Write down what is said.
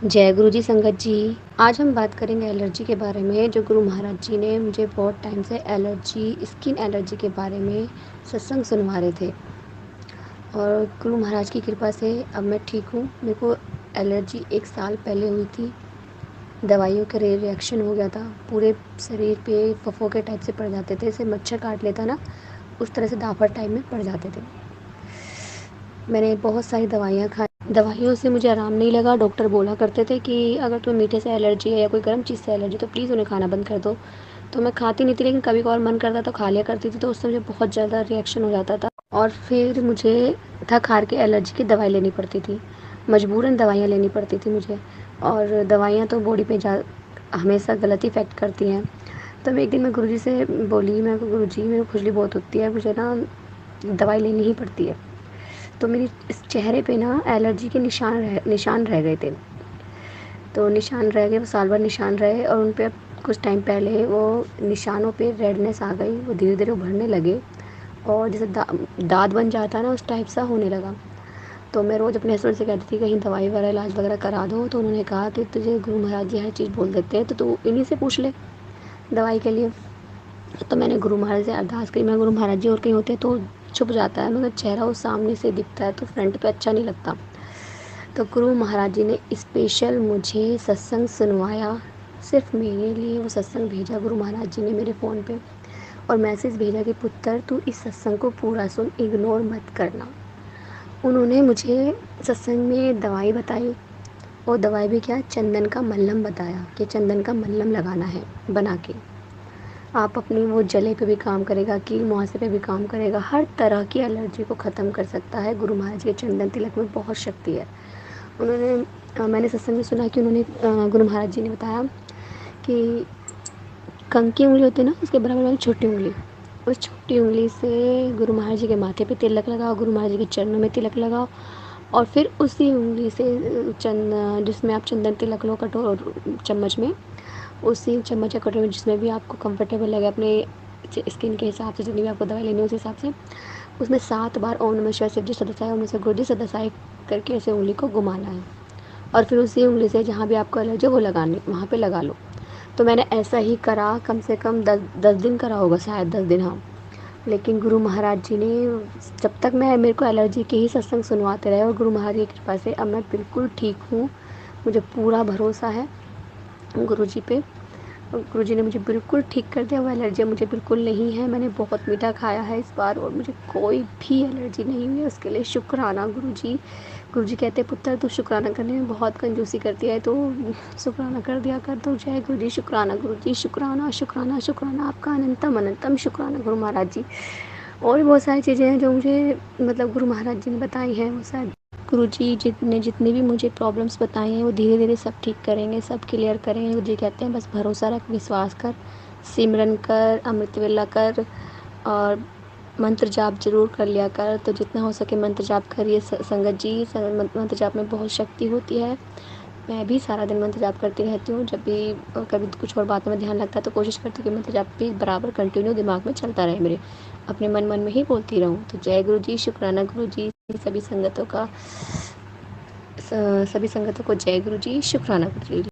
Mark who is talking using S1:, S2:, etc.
S1: जय गुरु जी संगत जी। आज हम बात करेंगे एलर्जी के बारे में। जो गुरु महाराज जी ने मुझे बहुत टाइम से एलर्जी, स्किन एलर्जी के बारे में सत्संग सुनवा रहे थे और गुरु महाराज की कृपा से अब मैं ठीक हूँ। मेरे को एलर्जी 1 साल पहले हुई थी। दवाइयों का रिएक्शन हो गया था, पूरे शरीर पे फफोके टाइप से पड़ जाते थे, जैसे मच्छर काट लेता ना, उस तरह से दाफड़ टाइप में पड़ जाते थे। मैंने बहुत सारी दवाइयाँ खाई, दवाइयों से मुझे आराम नहीं लगा। डॉक्टर बोला करते थे कि अगर तुम्हें मीठे से एलर्जी है या कोई गर्म चीज़ से एलर्जी तो प्लीज़ उन्हें खाना बंद कर दो। तो मैं खाती नहीं थी, लेकिन कभी कभार मन करता तो खा लिया करती थी, तो उससे मुझे बहुत ज़्यादा रिएक्शन हो जाता था और फिर मुझे थक हार के एलर्जी की दवाई लेनी पड़ती थी। मजबूरन दवाइयाँ लेनी पड़ती थी मुझे, और दवाइयाँ तो बॉडी पे जा हमेशा गलत इफ़ेक्ट करती हैं। तब एक दिन मैं गुरुजी से बोली, मैं गुरुजी मेरे को खुजली बहुत होती है, मुझे ना दवाई लेनी ही पड़ती है। तो मेरी इस चेहरे पे ना एलर्जी के निशान रह गए थे। तो निशान रह गए, वो साल भर निशान रहे और उन पे कुछ टाइम पहले वो निशानों पे रेडनेस आ गई। वो धीरे धीरे उभरने लगे और जैसे दाद बन जाता है ना, उस टाइप सा होने लगा। तो मैं रोज़ अपने हस्बैंड से कहती थी कहीं दवाई वगैरह इलाज वगैरह करा दो। तो उन्होंने कहा कि तुझे गुरु महाराज जी हर चीज़ बोल देते हैं, तो तू इन्हीं से पूछ ले दवाई के लिए। तो मैंने गुरु महाराज से अरदास करी। मैं गुरु महाराज जी और कहीं होते तो छुप जाता है, मगर चेहरा वो सामने से दिखता है तो फ्रंट पे अच्छा नहीं लगता। तो गुरु महाराज जी ने स्पेशल मुझे सत्संग सुनवाया, सिर्फ मेरे लिए वो सत्संग भेजा गुरु महाराज जी ने मेरे फ़ोन पे, और मैसेज भेजा कि पुत्र तू इस सत्संग को पूरा सुन, इग्नोर मत करना। उन्होंने मुझे सत्संग में दवाई बताई, और दवाई भी क्या, चंदन का मल्लम बताया कि चंदन का मल्लम लगाना है बना के। आप अपनी वो जले पे भी काम करेगा, कील मुहासे पे भी काम करेगा, हर तरह की एलर्जी को ख़त्म कर सकता है। गुरु महाराज के चंदन तिलक में बहुत शक्ति है। उन्होंने मैंने सत्संग में सुना कि उन्होंने गुरु महाराज जी ने बताया कि कंघी की उंगली होती है ना, उसके बराबर वाली छोटी उंगली, उस छोटी उंगली से गुरु महाराज जी के माथे पे तिलक लगाओ, गुरु महाराज जी के चरणों में तिलक लगाओ, और फिर उसी उंगली से जिसमें आप चंदन तिलक लो कटोर चम्मच में, उसी चम्मच या कटोरी में जिसमें भी आपको कंफर्टेबल लगे, अपने स्किन के हिसाब से जितनी भी आपको दवाई लेनी है उस हिसाब से, उसमें 7 बार ओम नमः शिवाय शिव जी सदसाय ओम नमः शिवाय गुरु जी सदसाय करके ऐसे उंगली को घुमाना है, और फिर उसी उंगली से जहाँ भी आपको एलर्जी वो लगानी, वहाँ पे लगा लो। तो मैंने ऐसा ही करा, कम से कम 10 दिन करा होगा, शायद 10 दिन, हाँ। लेकिन गुरु महाराज जी ने, जब तक मैं, मेरे को एलर्जी के ही सत्संग सुनवाते रहे, और गुरु महाराज की कृपा से अब मैं बिल्कुल ठीक हूँ। मुझे पूरा भरोसा है गुरु जी पे। गुरुजी ने मुझे बिल्कुल ठीक कर दिया, वो एलर्जी मुझे बिल्कुल नहीं है। मैंने बहुत मीठा खाया है इस बार और मुझे कोई भी एलर्जी नहीं हुई है, उसके लिए शुक्राना गुरुजी। गुरुजी कहते पुत्र तू शुक्राना करने में बहुत कंजूसी करती है, तो शुक्राना कर दिया कर। तो जय गुरुजी, शुक्राना गुरुजी, शुक्राना शुक्राना शुक्राना, आपका अनंतम अनंतम शुक्राना गुरु महाराज जी। और भी बहुत सारी चीज़ें हैं जो मुझे मतलब गुरु महाराज जी ने बताई हैं, वो शायद गुरुजी जितनी भी मुझे प्रॉब्लम्स बताई हैं वो धीरे धीरे सब ठीक करेंगे, सब क्लियर करेंगे। गुरुजी कहते हैं बस भरोसा रख, विश्वास कर, सिमरन कर, अमृत वेला कर, और मंत्र जाप जरूर कर लिया कर। तो जितना हो सके मंत्र जाप करिए संगत जी, मंत्र जाप में बहुत शक्ति होती है। मैं भी सारा दिन मंत्र जाप करती रहती हूँ। जब भी कभी कुछ और बातों में ध्यान लगता है तो कोशिश करती हूँ कि मंत्र जाप भी बराबर कंटिन्यू दिमाग में चलता रहे मेरे, अपने मन मन में ही बोलती रहूँ। तो जय गुरु जी, शुक्राना गुरु जी। सभी संगतों को जय गुरु जी, शुक्राना गुरु जी।